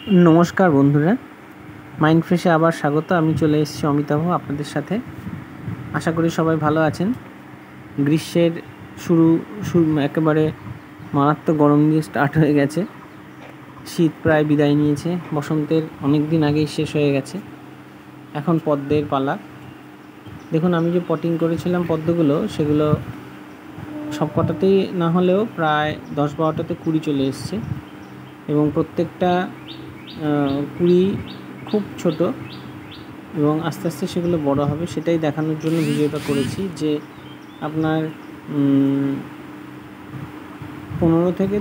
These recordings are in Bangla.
नमस्कार बंधुरा माइंड फ्रेशे आबार स्वागत। आमी चले एसेछि अमिताभ आपनादेर साथे। आशा करी सबाई भालो आछेन। ग्रीष्मेर शुरू एकेबारे मारात्मक गरम दिये स्टार्ट हये गेछे। शीत प्राय बिदाय नियेछे। बसंतेर अनेक दिन आगेई शेष हये गेछे। एखन पद्मेर पाला। देखुन आमी जे पटिंग करेछिलाम पद्मगुलो सेगुलो सबकटातेई ना हलेओ प्राय 10-12टाते कुड़ी चले एसेछे এবং প্রত্যেকটা কুড়ি খুব ছোট এবং আস্তে আস্তে সেগুলো বড় হবে সেটাই দেখানোর জন্য ভিডিওটা করেছি যে আপনার 15 থেকে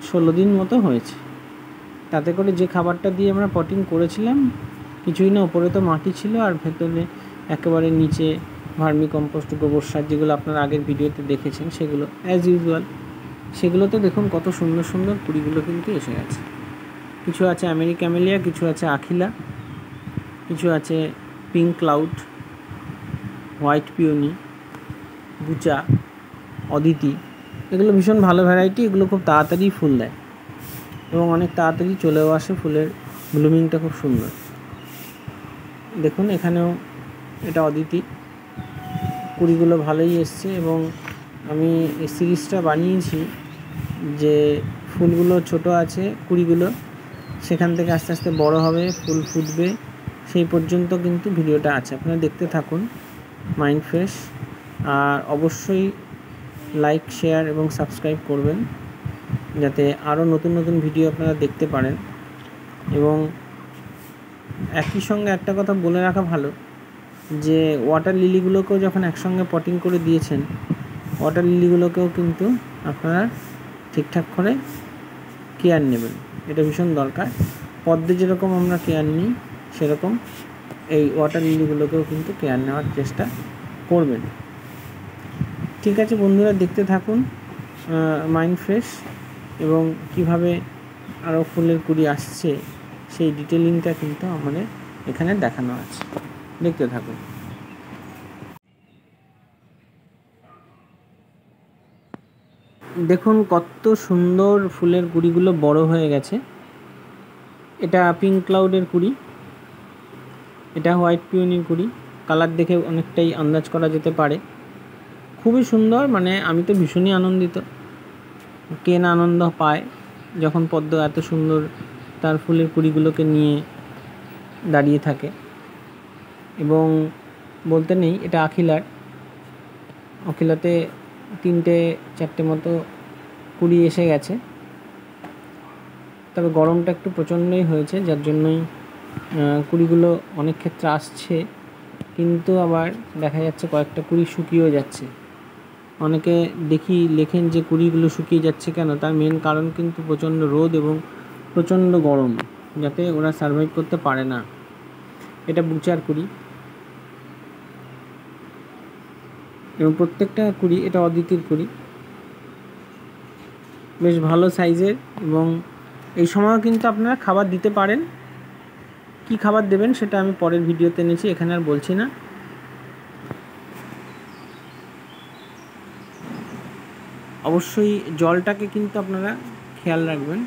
16 দিন মতো হয়েছে। তাতে করে যে খাবারটা দিয়ে আমরা পটিং করেছিলাম কিছুই না, উপরে তো মাটি ছিল আর ভেতরে একেবারে নিচে ভার্মি কম্পোস্ট গোবর সার যেগুলো আপনারা আগের ভিডিওতে দেখেছেন সেগুলো অ্যাজ ইউজুয়াল সেগুলোতে দেখুন কত সুন্দর সুন্দর কুড়িগুলো কিন্তু এসে গেছে। কিছু আছে আমেরিকান ক্যামেলিয়া, কিছু আছে আখিলা, কিছু আছে pink cloud, white peony, বুচা, Aditi. এগুলো ভীষণ ভালো ভ্যারাইটি। এগুলো খুব তাড়াতাড়ি ফুল দেয় এবং অনেক তাড়াতাড়ি চলেও আসে। ফুলের ব্লুমিংটা খুব সুন্দর। দেখুন এখানেও এটা অদিতি, কুড়িগুলো ভালোই এসছে এবং আমি এই সিরিজটা বানিয়েছি যে ফুলগুলো ছোট আছে কুড়িগুলো সেখান থেকে আস্তে আস্তে বড় হবে, ফুল ফুটবে, সেই পর্যন্ত কিন্তু ভিডিওটা আছে। আপনারা দেখতে থাকুন মাইন্ড ফ্রেশ। আর অবশ্যই লাইক শেয়ার এবং সাবস্ক্রাইব করবেন যাতে আরও নতুন নতুন ভিডিও আপনারা দেখতে পারেন। এবং একই সঙ্গে একটা কথা বলে রাখা ভালো যে ওয়াটার লিলিগুলোকেও যখন একসঙ্গে পটিং করে দিয়েছেন ওয়াটার লিলিগুলোকেও কিন্তু আপনারা ঠিকঠাক করে কেয়ার নেবেন, এটা ভীষণ দরকার। পদ্মে যেরকম আমরা কেয়ার নিই সেরকম এই ওয়াটার লিলিগুলোকেও কিন্তু কেয়ার নেওয়ার চেষ্টা করবেন। ঠিক আছে বন্ধুরা, দেখতে থাকুন মাইন্ড ফ্রেশ এবং কিভাবে আরও ফুলের কুড়ি আসছে সেই ডিটেলিংটা কিন্তু আমাদের এখানে দেখানো আছে। দেখতে থাকুন। দেখুন কত সুন্দর ফুলের কুড়িগুলো বড় হয়ে গেছে। এটা পিঙ্ক ক্লাউডের কুড়ি, এটা হোয়াইট পিওনির কুড়ি। কালার দেখে অনেকটাই আন্দাজ করা যেতে পারে। খুবই সুন্দর, মানে আমি তো ভীষণই আনন্দিত। কে না আনন্দ পায় যখন পদ্ম এত সুন্দর তার ফুলের কুড়িগুলোকে নিয়ে দাঁড়িয়ে থাকে। এবং বলতে নেই এটা আখিলাতে 3-4টে মতো কুড়ি এসে গেছে। তবে গরমটা একটু প্রচণ্ডই হয়েছে যার জন্যই কুড়িগুলো অনেক ক্ষেত্রে আসছে, কিন্তু আবার দেখা যাচ্ছে কয়েকটা কুড়ি শুকিয়েও যাচ্ছে। অনেকে লেখেন যে কুড়িগুলো শুকিয়ে যাচ্ছে কেন, তার মেন কারণ কিন্তু প্রচণ্ড রোদ এবং প্রচণ্ড গরম, যাতে ওরা সার্ভাইভ করতে পারে না। এটা বুচার কুড়ি এবং প্রত্যেকটা কুড়ি, এটা অদিতির কুড়ি, বেশ ভালো সাইজের। এবং এই সময়ও কিন্তু আপনারা খাবার দিতে পারেন। কি খাবার দেবেন সেটা আমি পরের ভিডিওতে এনেছি, এখানে আর বলছি না। অবশ্যই জলটাকে কিন্তু আপনারা খেয়াল রাখবেন।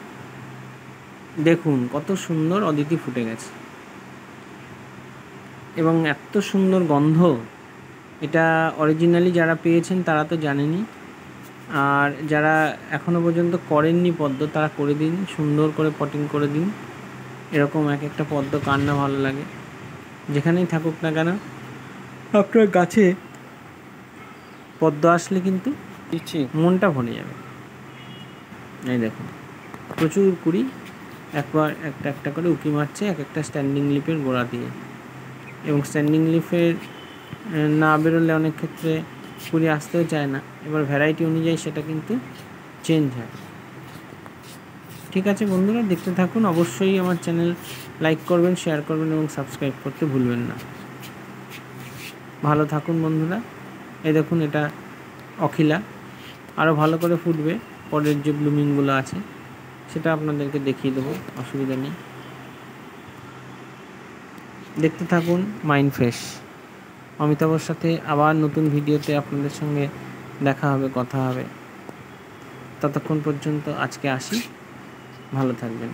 দেখুন কত সুন্দর অদিতি ফুটে গেছে এবং এত সুন্দর গন্ধ। এটা অরিজিনালি যারা পেয়েছেন তারা তো জানেনই, আর যারা এখনও পর্যন্ত করেননি পদ্ম তারা করে দিন, সুন্দর করে পটিং করে দিন। এরকম এক একটা পদ্ম কার না ভালো লাগে, যেখানেই থাকুক না কেন। আপনার গাছে পদ্ম আসলে কিন্তু মনটা ভরে যাবে। এই দেখুন প্রচুর কুড়ি একবার একটা একটা করে উঁকি মারছে এক একটা স্ট্যান্ডিং লিফের গোড়া দিয়ে। এবং স্ট্যান্ডিং লিফের না বেরোলে অনেক ক্ষেত্রে কুড়ি আসতেও চায় না। এবার ভ্যারাইটি অনুযায়ী সেটা কিন্তু চেঞ্জ হয়। ঠিক আছে বন্ধুরা, দেখতে থাকুন। অবশ্যই আমার চ্যানেল লাইক করবেন, শেয়ার করবেন এবং সাবস্ক্রাইব করতে ভুলবেন না। ভালো থাকুন বন্ধুরা। এই দেখুন এটা অখিলা, আরও ভালো করে ফুটবে। পরের যে ব্লুমিংগুলো আছে সেটা আপনাদেরকে দেখিয়ে দেবো, অসুবিধা নেই। দেখতে থাকুন মাইন্ড ফ্রেশ। অমিতাভর সাথে আবার নতুন ভিডিওতে আপনাদের সঙ্গে দেখা হবে, কথা হবে। ততক্ষণ পর্যন্ত আজকে আসি, ভালো থাকবেন।